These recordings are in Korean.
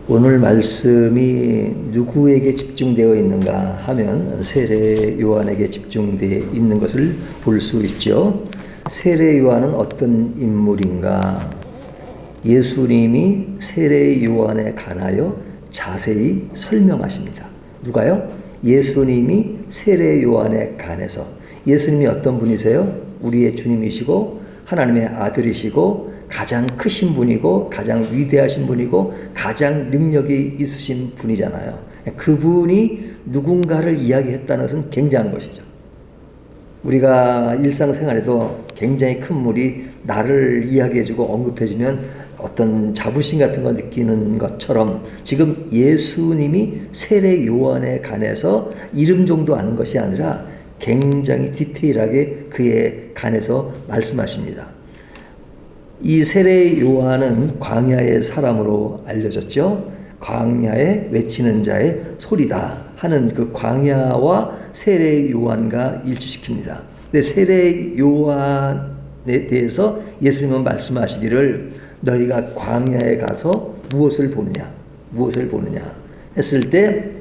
오늘 말씀이 누구에게 집중되어 있는가 하면 세례 요한에게 집중되어 있는 것을 볼 수 있죠. 세례 요한은 어떤 인물인가? 예수님이 세례 요한에 관하여 자세히 설명하십니다. 누가요? 예수님이 세례 요한에 관해서. 예수님이 어떤 분이세요? 우리의 주님이시고 하나님의 아들이시고 가장 크신 분이고 가장 위대하신 분이고 가장 능력이 있으신 분이잖아요. 그분이 누군가를 이야기했다는 것은 굉장한 것이죠. 우리가 일상생활에도 굉장히 큰 물이 나를 이야기해주고 언급해주면 어떤 자부심 같은 거 느끼는 것처럼 지금 예수님이 세례 요한에 관해서 이름 정도 아는 것이 아니라 굉장히 디테일하게 그에 관해서 말씀하십니다. 이 세례 요한은 광야의 사람으로 알려졌죠. 광야에 외치는 자의 소리다 하는 그 광야와 세례 요한과 일치시킵니다. 근데 세례 요한에 대해서 예수님은 말씀하시기를 너희가 광야에 가서 무엇을 보느냐 했을 때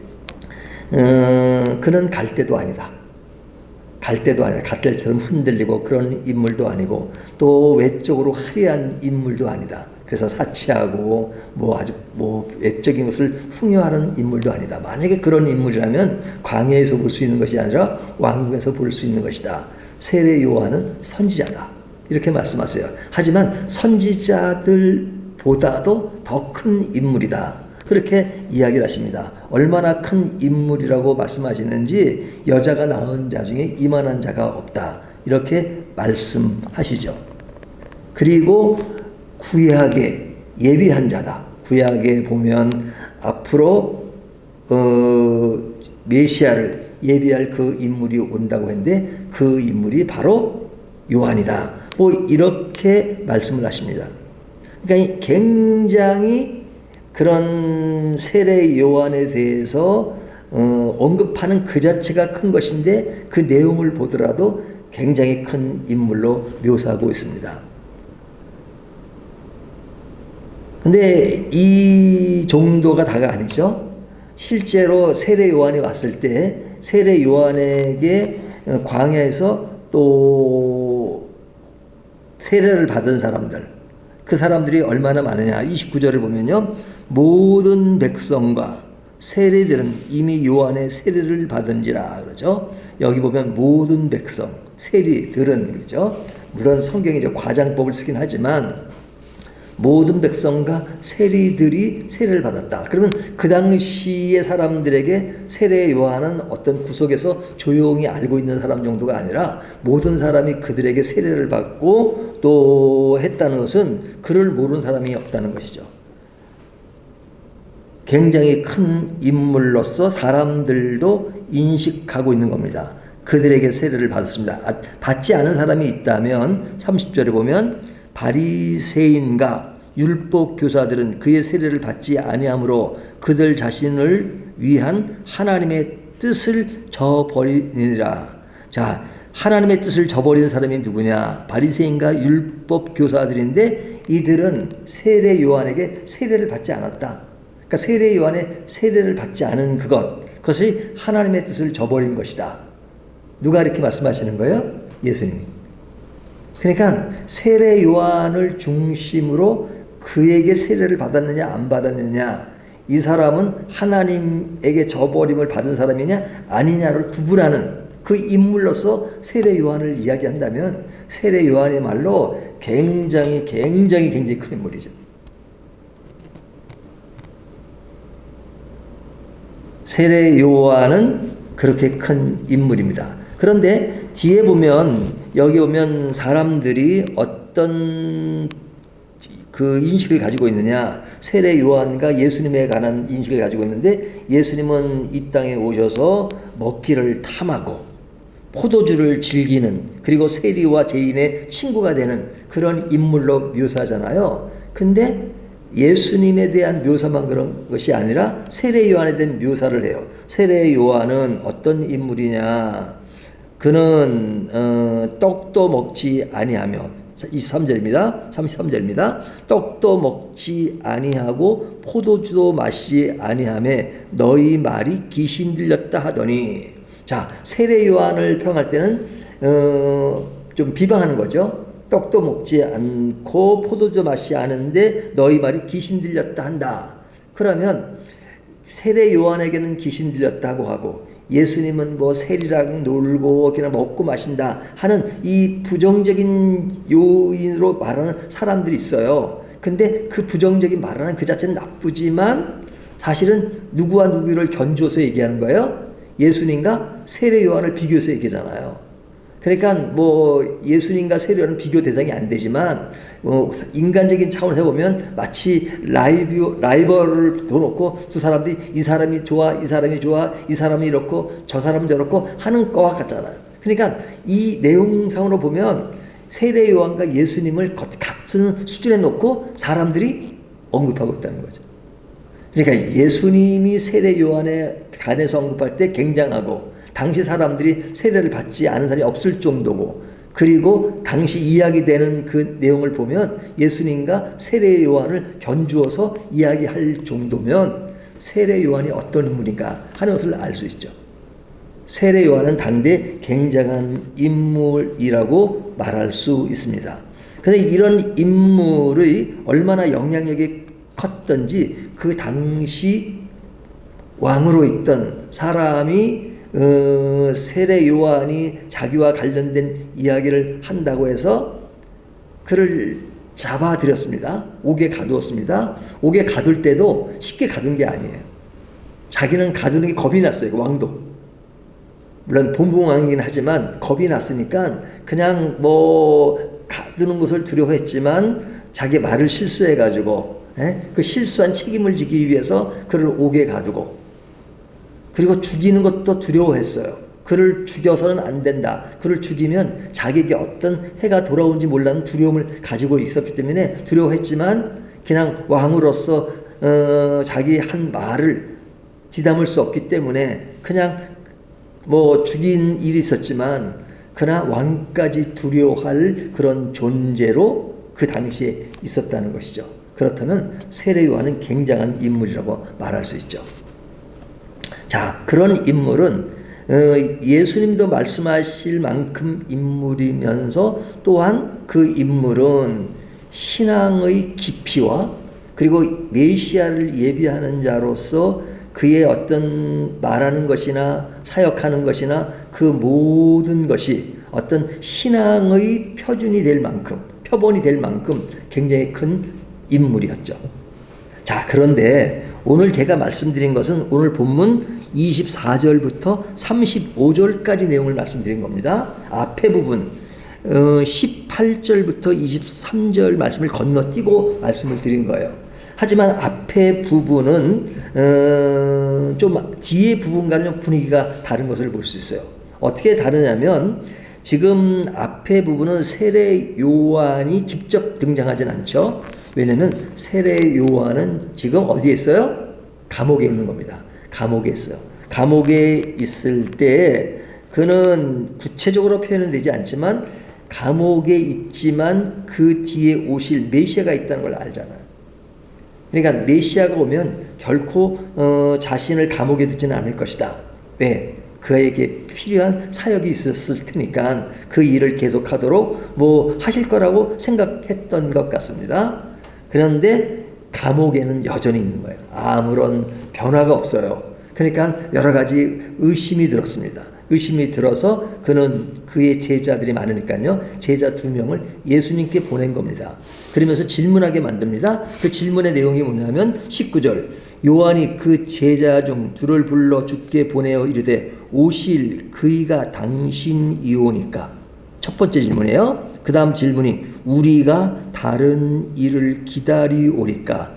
그는 갈대도 아니다. 갓달처럼 흔들리고 그런 인물도 아니고 또 외적으로 화려한 인물도 아니다. 그래서 사치하고 아주 외적인 것을 풍요하는 인물도 아니다. 만약에 그런 인물이라면 광야에서 볼 수 있는 것이 아니라 왕궁에서 볼 수 있는 것이다. 세례 요한은 선지자다. 이렇게 말씀하세요. 하지만 선지자들보다도 더 큰 인물이다. 그렇게 이야기를 하십니다. 얼마나 큰 인물이라고 말씀하시는지 여자가 낳은 자 중에 이만한 자가 없다. 이렇게 말씀하시죠. 그리고 구약에 예비한 자다. 구약에 보면 앞으로 메시아를 예비할 그 인물이 온다고 했는데 그 인물이 바로 요한이다. 이렇게 말씀을 하십니다. 그러니까 굉장히 그런 세례 요한에 대해서 언급하는 그 자체가 큰 것인데 그 내용을 보더라도 굉장히 큰 인물로 묘사하고 있습니다. 근데 이 정도가 다가 아니죠. 실제로 세례 요한이 왔을 때 세례 요한에게 광야에서 또 세례를 받은 사람들, 그 사람들이 얼마나 많으냐. 29절을 보면요. 모든 백성과 세례들은 이미 요한의 세례를 받은지라 그러죠. 여기 보면 모든 백성, 세리들은 그러죠. 물론 성경이 이제 과장법을 쓰긴 하지만 모든 백성과 세리들이 세례를 받았다. 그러면 그 당시의 사람들에게 세례 요한은 어떤 구석에서 조용히 알고 있는 사람 정도가 아니라 모든 사람이 그들에게 세례를 받고 또 했다는 것은 그를 모르는 사람이 없다는 것이죠. 굉장히 큰 인물로서 사람들도 인식하고 있는 겁니다. 그들에게 세례를 받았습니다. 받지 않은 사람이 있다면 30절에 보면 바리새인과 율법 교사들은 그의 세례를 받지 아니하므로 그들 자신을 위한 하나님의 뜻을 저버리니라. 자, 하나님의 뜻을 저버리는 사람이 누구냐? 바리새인과 율법 교사들인데 이들은 세례 요한에게 세례를 받지 않았다. 그러니까 세례 요한의 세례를 받지 않은 그것이 하나님의 뜻을 저버린 것이다. 누가 이렇게 말씀하시는 거예요? 예수님. 그러니까 세례 요한을 중심으로 그에게 세례를 받았느냐 안 받았느냐, 이 사람은 하나님에게 저버림을 받은 사람이냐 아니냐를 구분하는 그 인물로서 세례 요한을 이야기한다면 세례 요한의 말로 굉장히 큰 인물이죠. 세례 요한은 그렇게 큰 인물입니다. 그런데 뒤에 보면 여기 보면 사람들이 어떤 그 인식을 가지고 있느냐. 세례 요한과 예수님에 관한 인식을 가지고 있는데 예수님은 이 땅에 오셔서 먹기를 탐하고 포도주를 즐기는, 그리고 세리와 죄인의 친구가 되는 그런 인물로 묘사하잖아요. 근데 예수님에 대한 묘사만 그런 것이 아니라 세례 요한에 대한 묘사를 해요. 세례 요한은 어떤 인물이냐. 그는 떡도 먹지 아니하며 23절입니다. 33절입니다. 떡도 먹지 아니하고 포도주도 마시지 아니하매 너희 말이 귀신 들렸다 하더니. 자, 세례 요한을 평할 때는 좀 비방하는 거죠. 떡도 먹지 않고 포도주 마시지 않은데 너희 말이 귀신 들렸다 한다. 그러면 세례 요한에게는 귀신 들렸다고 하고 예수님은 뭐 세리랑 놀고 그냥 먹고 마신다 하는 이 부정적인 요인으로 말하는 사람들이 있어요. 근데 그 부정적인 말하는 그 자체는 나쁘지만 사실은 누구와 누구를 견주어서 얘기하는 거예요. 예수님과 세례 요한을 비교해서 얘기하잖아요. 그러니까 뭐 예수님과 세례 요한은 비교 대상이 안 되지만 인간적인 차원에서 보면 마치 라이벌을 둬놓고 두 사람들이 이 사람이 좋아, 이 사람이 좋아, 이 사람이 이렇고 저 사람은 저렇고 하는 거와 같잖아요. 그러니까 이 내용상으로 보면 세례 요한과 예수님을 같은 수준에 놓고 사람들이 언급하고 있다는 거죠. 그러니까 예수님이 세례 요한에 관해서 언급할 때 굉장하고 당시 사람들이 세례를 받지 않은 사람이 없을 정도고, 그리고 당시 이야기되는 그 내용을 보면 예수님과 세례 요한을 견주어서 이야기할 정도면 세례 요한이 어떤 인물인가 하는 것을 알 수 있죠. 세례 요한은 당대 굉장한 인물이라고 말할 수 있습니다. 그런데 이런 인물의 얼마나 영향력이 컸던지 그 당시 왕으로 있던 사람이 세례 요한이 자기와 관련된 이야기를 한다고 해서 그를 잡아들였습니다. 옥에 가두었습니다. 옥에 가둘 때도 쉽게 가둔 게 아니에요. 자기는 가두는 게 겁이 났어요. 왕도. 물론 본붕왕이긴 하지만 겁이 났으니까 그냥 뭐 가두는 것을 두려워했지만 자기 말을 실수해가지고 그 실수한 책임을 지기 위해서 그를 옥에 가두고, 그리고 죽이는 것도 두려워했어요. 그를 죽여서는 안 된다. 그를 죽이면 자기에게 어떤 해가 돌아온지 몰라는 두려움을 가지고 있었기 때문에 두려워했지만 그냥 왕으로서 자기 한 말을 뒤담을 수 없기 때문에 그냥 뭐 죽인 일이 있었지만 그러나 왕까지 두려워할 그런 존재로 그 당시에 있었다는 것이죠. 그렇다면 세례 요한은 굉장한 인물이라고 말할 수 있죠. 자, 그런 인물은 예수님도 말씀하실 만큼 인물이면서 또한 그 인물은 신앙의 깊이와 그리고 메시아를 예비하는 자로서 그의 어떤 말하는 것이나 사역하는 것이나 그 모든 것이 어떤 신앙의 표준이 될 만큼, 표본이 될 만큼 굉장히 큰 인물이었죠. 자, 그런데 오늘 제가 말씀드린 것은 오늘 본문 24절부터 35절까지 내용을 말씀드린 겁니다. 앞에 부분 18절부터 23절 말씀을 건너뛰고 말씀을 드린 거예요. 하지만 앞에 부분은 좀 뒤에 부분과는 좀 분위기가 다른 것을 볼 수 있어요. 어떻게 다르냐면 지금 앞에 부분은 세례 요한이 직접 등장하진 않죠. 왜냐하면 세례 요한은 지금 어디에 있어요? 감옥에 있는 겁니다. 감옥에 있어요. 감옥에 있을 때 그는 구체적으로 표현은 되지 않지만 감옥에 있지만 그 뒤에 오실 메시아가 있다는 걸 알잖아요. 그러니까 메시아가 오면 결코 자신을 감옥에 두지는 않을 것이다. 왜? 그에게 필요한 사역이 있었을 테니까 그 일을 계속하도록 뭐 하실 거라고 생각했던 것 같습니다. 그런데 감옥에는 여전히 있는 거예요. 아무런 변화가 없어요. 그러니까 여러 가지 의심이 들었습니다. 의심이 들어서 그는 그의 제자들이 많으니까요. 제자 2명을 예수님께 보낸 겁니다. 그러면서 질문하게 만듭니다. 그 질문의 내용이 뭐냐면 19절 요한이 그 제자 중 둘을 불러 주께 보내어 이르되 오실 그이가 당신이오니까. 첫 번째 질문이에요. 그 다음 질문이 우리가 다른 일을 기다리오리까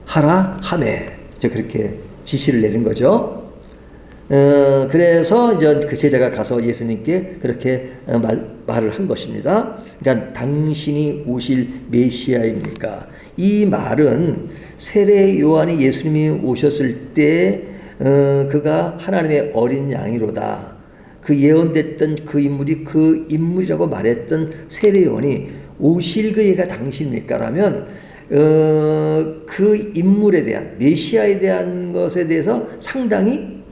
하라 하매. 그렇게 지시를 내린 거죠. 그래서 이제 그 제자가 가서 예수님께 그렇게 말을 한 것입니다. 그러니까 당신이 오실 메시아입니까? 이 말은 세례 요한이 예수님이 오셨을 때 그가 하나님의 어린 양이로다. 그 예언됐던 그 인물이 그 인물이라고 말했던 세례 요한이 오실 그 예가 당신입니까? 라면 그 인물에 대한 메시아에 대한 것에 대해서 상당히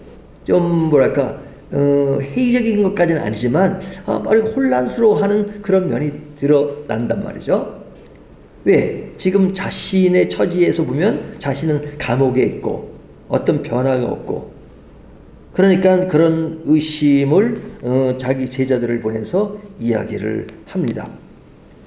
좀 뭐랄까 회의적인 것까지는 아니지만 말이 혼란스러워하는 그런 면이 드러난단 말이죠. 왜? 지금 자신의 처지에서 보면 자신은 감옥에 있고 어떤 변화가 없고, 그러니까 그런 의심을 자기 제자들을 보내서 이야기를 합니다.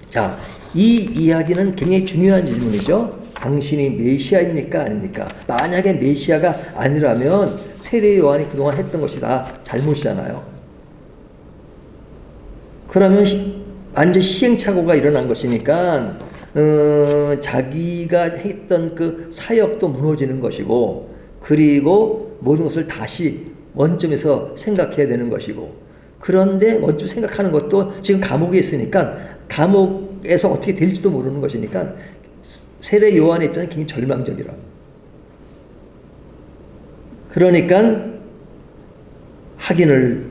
자, 이 이야기는 굉장히 중요한 질문이죠. 당신이 메시아입니까? 아닙니까? 만약에 메시아가 아니라면 세례 요한이 그동안 했던 것이 다 잘못이잖아요. 그러면 완전 시행착오가 일어난 것이니까 자기가 했던 그 사역도 무너지는 것이고, 그리고 모든 것을 다시 원점에서 생각해야 되는 것이고, 그런데 원점 생각하는 것도 지금 감옥에 있으니까 감옥에서 어떻게 될지도 모르는 것이니까 세례 요한의 입장은 굉장히 절망적이라. 그러니까 확인을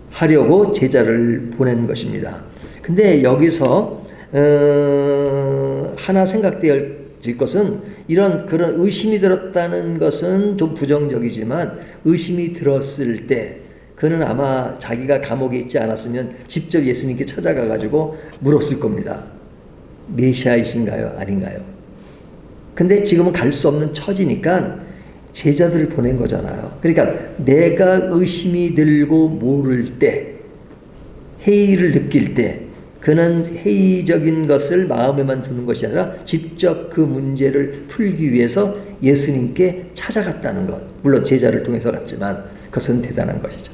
하려고 제자를 보낸 것입니다. 근데 여기서 하나 생각되어질 것은, 이런 그런 의심이 들었다는 것은 좀 부정적이지만, 의심이 들었을 때 그는 아마 자기가 감옥에 있지 않았으면 직접 예수님께 찾아가 가지고 물었을 겁니다. 메시아이신가요? 아닌가요? 근데 지금은 갈 수 없는 처지니까 제자들을 보낸 거잖아요. 그러니까 내가 의심이 들고 모를 때, 회의를 느낄 때, 그는 회의적인 것을 마음에만 두는 것이 아니라 직접 그 문제를 풀기 위해서 예수님께 찾아갔다는 것. 물론 제자를 통해서 갔지만 그것은 대단한 것이죠.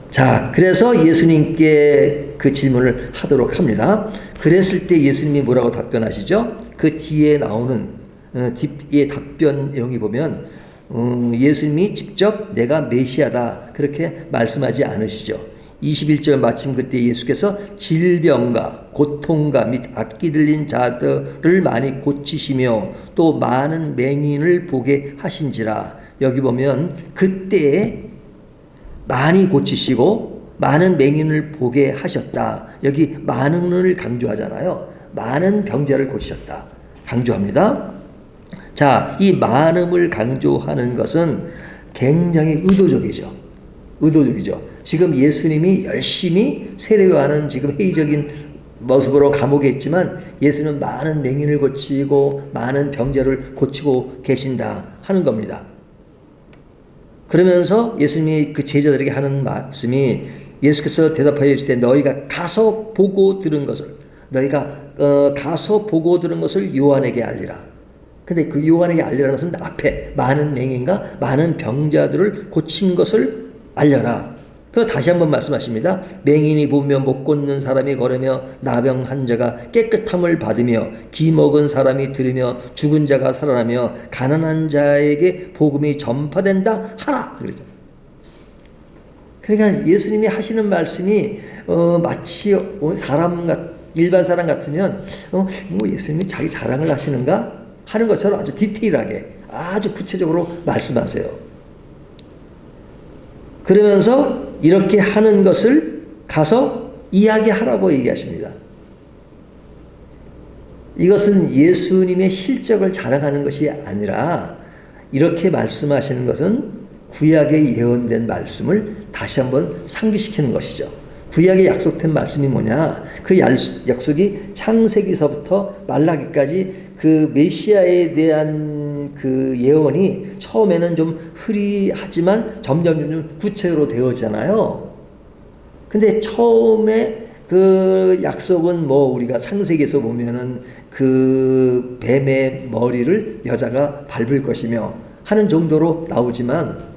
자, 그래서 예수님께 그 질문을 하도록 합니다. 그랬을 때 예수님이 뭐라고 답변하시죠? 그 뒤에 나오는 뒤에 답변 내용이 보면 예수님이 직접 내가 메시아다 그렇게 말씀하지 않으시죠. 21절 마침 그때 예수께서 질병과 고통과 및 악기 들린 자들을 많이 고치시며 또 많은 맹인을 보게 하신지라. 여기 보면 그때에 많이 고치시고 많은 맹인을 보게 하셨다. 여기 많은을 강조하잖아요. 많은 병자를 고치셨다. 강조합니다. 자, 이 많음을 강조하는 것은 굉장히 의도적이죠. 의도적이죠. 지금 예수님이 열심히 세례 요한은 지금 회의적인 모습으로 감옥에 있지만 예수는 많은 맹인을 고치고 많은 병자를 고치고 계신다 하는 겁니다. 그러면서 예수님이 그 제자들에게 하는 말씀이, 예수께서 대답하여 이르시되 너희가 가서 보고 들은 것을, 너희가 가서 보고 들은 것을 요한에게 알리라. 근데 그 요한에게 알리라는 것은 앞에 많은 맹인과 많은 병자들을 고친 것을 알려라. 그래서 다시 한번 말씀하십니다. 맹인이 보며 못 걷는 사람이 걸으며 나병 환자가 깨끗함을 받으며 기 먹은 사람이 들으며 죽은 자가 살아나며 가난한 자에게 복음이 전파된다 하라. 그러죠. 그러니까 예수님이 하시는 말씀이 마치 일반 사람 같으면 뭐 예수님이 자기 자랑을 하시는가 하는 것처럼 아주 디테일하게 아주 구체적으로 말씀하세요. 그러면서 이렇게 하는 것을 가서 이야기하라고 얘기하십니다. 이것은 예수님의 실적을 자랑하는 것이 아니라 이렇게 말씀하시는 것은 구약에 예언된 말씀을 다시 한번 상기시키는 것이죠. 구약에 약속된 말씀이 뭐냐? 그 약속이 창세기서부터 말라기까지 그 메시아에 대한 그 예언이 처음에는 좀 흐리하지만 점점 구체로 되었잖아요. 근데 처음에 그 약속은 뭐 우리가 창세기에서 보면은 그 뱀의 머리를 여자가 밟을 것이며 하는 정도로 나오지만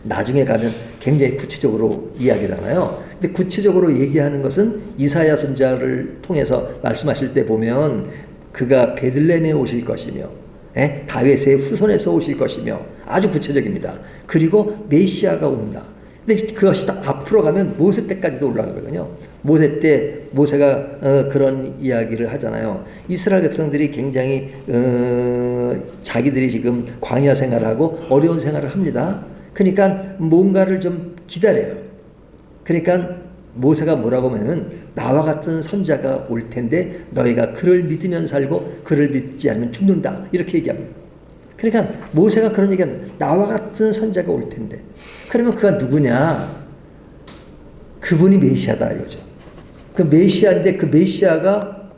나중에 가면 굉장히 구체적으로 이야기잖아요. 근데 구체적으로 얘기하는 것은 이사야 선지자를 통해서 말씀하실 때 보면 그가 베들레헴에 오실 것이며 다윗의 후손에서 오실 것이며 아주 구체적입니다. 그리고 메시아가 온다. 근데 그것이 다 앞으로 가면 모세 때까지도 올라가거든요. 모세 때 모세가 그런 이야기를 하잖아요. 이스라엘 백성들이 굉장히 자기들이 지금 광야 생활을 하고 어려운 생활을 합니다. 그러니까 뭔가를 좀 기다려요. 그러니까 모세가 뭐라고 하냐면 나와 같은 선자가 올 텐데 너희가 그를 믿으면 살고 그를 믿지 않으면 죽는다. 이렇게 얘기합니다. 그러니까 모세가 그런 얘기하는 나와 같은 선자가 올 텐데 그러면 그가 누구냐? 그분이 메시아다 이거죠. 그 메시아인데 그 메시아가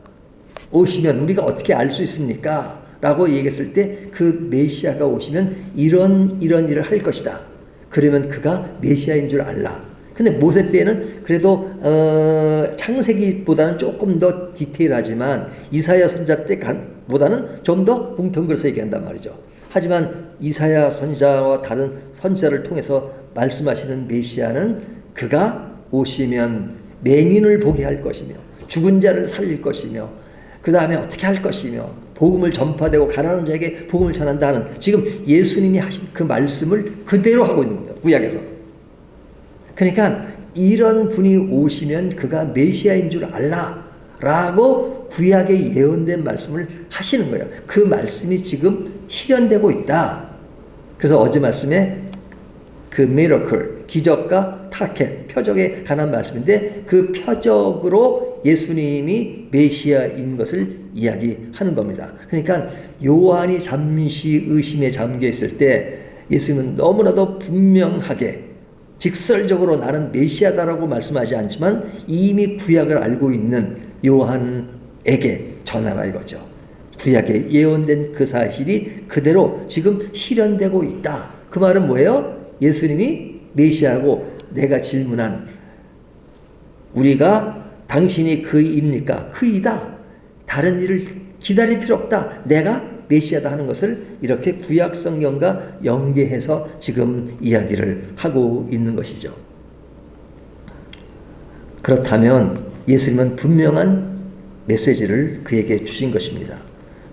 오시면 우리가 어떻게 알 수 있습니까? 라고 얘기했을 때 그 메시아가 오시면 이런 일을 할 것이다. 그러면 그가 메시아인 줄 알라. 근데 모세 때는 그래도 창세기보다는 조금 더 디테일하지만 이사야 선자 때보다는 좀 더 뭉텅그려서 얘기한단 말이죠. 하지만 이사야 선자와 다른 선자를 통해서 말씀하시는 메시아는 그가 오시면 맹인을 보게 할 것이며 죽은 자를 살릴 것이며 그 다음에 어떻게 할 것이며 복음을 전파되고 가난한 자에게 복음을 전한다 하는 지금 예수님이 하신 그 말씀을 그대로 하고 있는 겁니다. 구약에서. 그러니까 이런 분이 오시면 그가 메시아인 줄 알라 라고 구약에 예언된 말씀을 하시는 거예요. 그 말씀이 지금 실현되고 있다. 그래서 어제 말씀에 그 미러클, 기적과 타켓, 표적에 관한 말씀인데 그 표적으로 예수님이 메시아인 것을 이야기하는 겁니다. 그러니까 요한이 잠시 의심에 잠겨 있을 때 예수님은 너무나도 분명하게 직설적으로 나는 메시아다라고 말씀하지 않지만 이미 구약을 알고 있는 요한에게 전하라 이거죠. 구약에 예언된 그 사실이 그대로 지금 실현되고 있다. 그 말은 뭐예요? 예수님이 메시아고 내가 질문한 우리가 당신이 그이입니까? 그이다. 다른 일을 기다릴 필요 없다. 내가 메시아다 하는 것을 이렇게 구약 성경과 연계해서 지금 이야기를 하고 있는 것이죠. 그렇다면 예수님은 분명한 메시지를 그에게 주신 것입니다.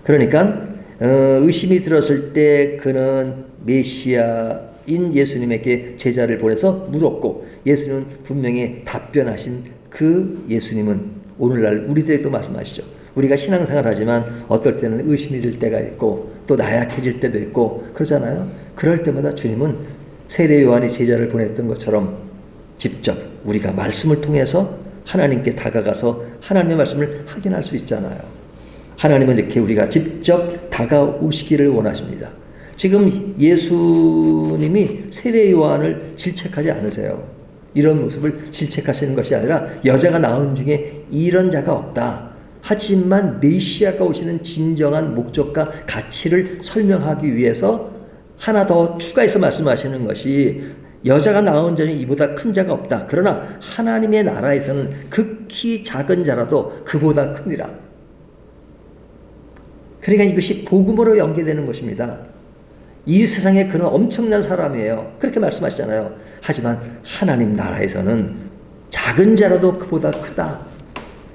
그러니까 의심이 들었을 때 그는 메시아인 예수님에게 제자를 보내서 물었고 예수님은 분명히 답변하신 그 예수님은 오늘날 우리들에게도 말씀하시죠. 우리가 신앙생활 하지만 어떨 때는 의심이 들 때가 있고 또 나약해질 때도 있고 그러잖아요. 그럴 때마다 주님은 세례 요한이 제자를 보냈던 것처럼 직접 우리가 말씀을 통해서 하나님께 다가가서 하나님의 말씀을 확인할 수 있잖아요. 하나님은 이렇게 우리가 직접 다가오시기를 원하십니다. 지금 예수님이 세례 요한을 질책하지 않으세요. 이런 모습을 질책하시는 것이 아니라 여자가 낳은 중에 이런 자가 없다. 하지만 메시아가 오시는 진정한 목적과 가치를 설명하기 위해서 하나 더 추가해서 말씀하시는 것이 여자가 낳은 자는 이보다 큰 자가 없다. 그러나 하나님의 나라에서는 극히 작은 자라도 그보다 크니라. 그러니까 이것이 복음으로 연계되는 것입니다. 이 세상에 그는 엄청난 사람이에요. 그렇게 말씀하시잖아요. 하지만 하나님 나라에서는 작은 자라도 그보다 크다.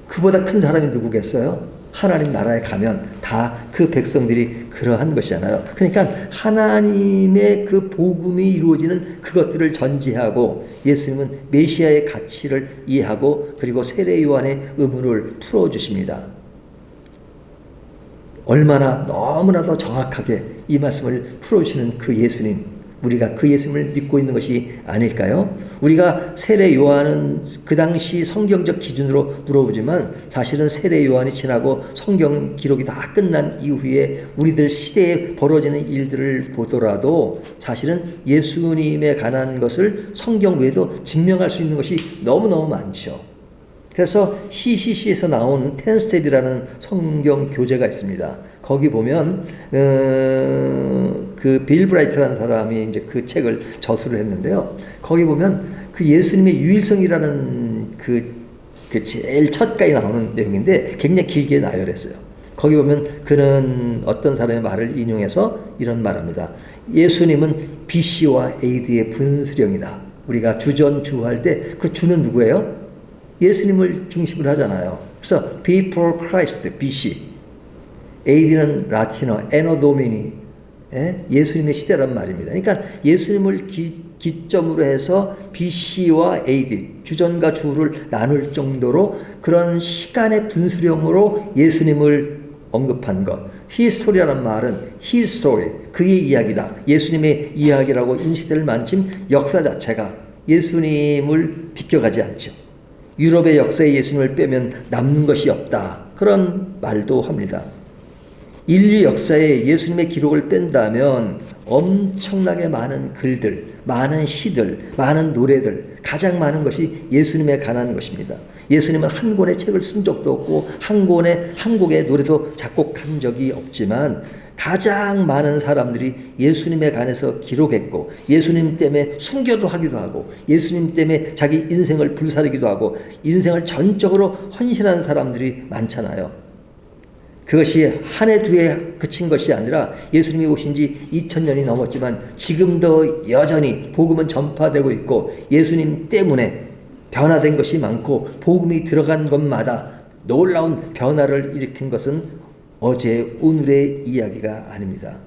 그보다 큰 사람이 누구겠어요? 하나님 나라에 가면 다 그 백성들이 그러한 것이잖아요. 그러니까 하나님의 그 복음이 이루어지는 그것들을 전제하고 예수님은 메시아의 가치를 이해하고 그리고 세례 요한의 의문을 풀어주십니다. 얼마나 너무나도 정확하게 이 말씀을 풀어주시는 그 예수님, 우리가 그 예수님을 믿고 있는 것이 아닐까요? 우리가 세례 요한은 그 당시 성경적 기준으로 물어보지만 사실은 세례 요한이 지나고 성경 기록이 다 끝난 이후에 우리들 시대에 벌어지는 일들을 보더라도 사실은 예수님에 관한 것을 성경 외에도 증명할 수 있는 것이 너무너무 많죠. 그래서 CCC에서 나온 10스텝이라는 성경 교재가 있습니다. 거기 보면 그 빌 브라이트라는 사람이 이제 그 책을 저술을 했는데요. 거기 보면 그 예수님의 유일성이라는 그 제일 첫가에 나오는 내용인데 굉장히 길게 나열했어요. 거기 보면 그는 어떤 사람의 말을 인용해서 이런 말합니다. 예수님은 BC와 AD의 분수령이다. 우리가 주전주할 때 그 주는 누구예요? 예수님을 중심으로 하잖아요. 그래서 before Christ, BC. AD는 라틴어, 에노 도미니. 예수님의 시대란 말입니다. 그러니까 예수님을 기점으로 해서 BC와 AD, 주전과 주후를 나눌 정도로 그런 시간의 분수령으로 예수님을 언급한 것. 히스토리라는 말은 히스토리, 그의 이야기다. 예수님의 이야기라고 인식될 만큼 역사 자체가 예수님을 비껴가지 않죠. 유럽의 역사에 예수님을 빼면 남는 것이 없다. 그런 말도 합니다. 인류 역사에 예수님의 기록을 뺀다면 엄청나게 많은 글들, 많은 시들, 많은 노래들, 가장 많은 것이 예수님에 관한 것입니다. 예수님은 한 권의 책을 쓴 적도 없고 한 곡의 노래도 작곡한 적이 없지만 가장 많은 사람들이 예수님에 관해서 기록했고 예수님 때문에 순교도 하기도 하고 예수님 때문에 자기 인생을 불사르기도 하고 인생을 전적으로 헌신한 사람들이 많잖아요. 그것이 한 해 두 해 그친 것이 아니라 예수님이 오신 지 2000년이 넘었지만 지금도 여전히 복음은 전파되고 있고 예수님 때문에 변화된 것이 많고 복음이 들어간 것마다 놀라운 변화를 일으킨 것은 어제 오늘의 이야기가 아닙니다.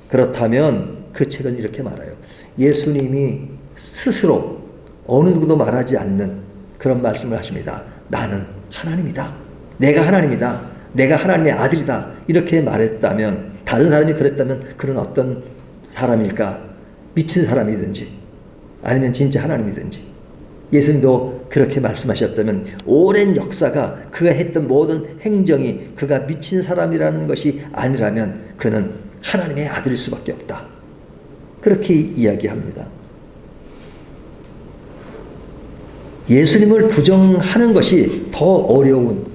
그렇다면 그 책은 이렇게 말해요. 예수님이 스스로 어느 누구도 말하지 않는 그런 말씀을 하십니다. 나는 하나님이다. 내가 하나님이다. 내가 하나님의 아들이다. 이렇게 말했다면 다른 사람이 그랬다면 그런 어떤 사람일까? 미친 사람이든지 아니면 진짜 하나님이든지 예수님도 그렇게 말씀하셨다면 오랜 역사가 그가 했던 모든 행정이 그가 미친 사람이라는 것이 아니라면 그는 하나님의 아들일 수밖에 없다. 그렇게 이야기합니다. 예수님을 부정하는 것이 더 어려운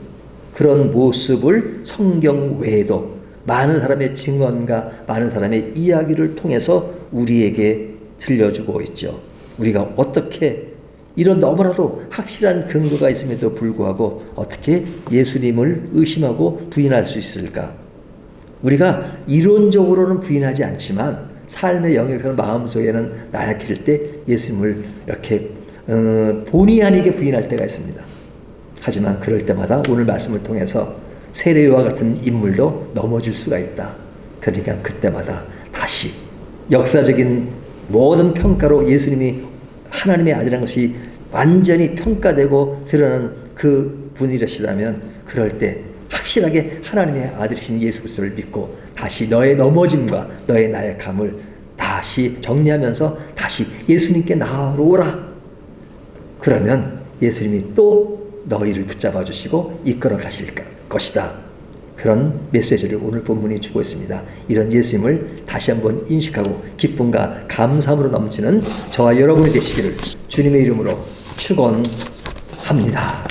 그런 모습을 성경 외에도 많은 사람의 증언과 많은 사람의 이야기를 통해서 우리에게 들려주고 있죠. 우리가 어떻게 이런 너무나도 확실한 근거가 있음에도 불구하고 어떻게 예수님을 의심하고 부인할 수 있을까? 우리가 이론적으로는 부인하지 않지만 삶의 영역에서 마음속에는 나약해질 때 예수님을 이렇게 본의 아니게 부인할 때가 있습니다. 하지만 그럴 때마다 오늘 말씀을 통해서 세례요와 같은 인물도 넘어질 수가 있다. 그러니까 그때마다 다시 역사적인 모든 평가로 예수님이 하나님의 아들이라는 것이 완전히 평가되고 드러나는 그 분이시라면 그럴 때 확실하게 하나님의 아들이신 예수 그리스도를 믿고 다시 너의 넘어짐과 너의 나약함을 다시 정리하면서 다시 예수님께 나아오라. 그러면 예수님이 또 너희를 붙잡아 주시고 이끌어 가실 것이다. 그런 메시지를 오늘 본문이 주고 있습니다. 이런 예수님을 다시 한번 인식하고 기쁨과 감사함으로 넘치는 저와 여러분이 되시기를 주님의 이름으로 축원합니다.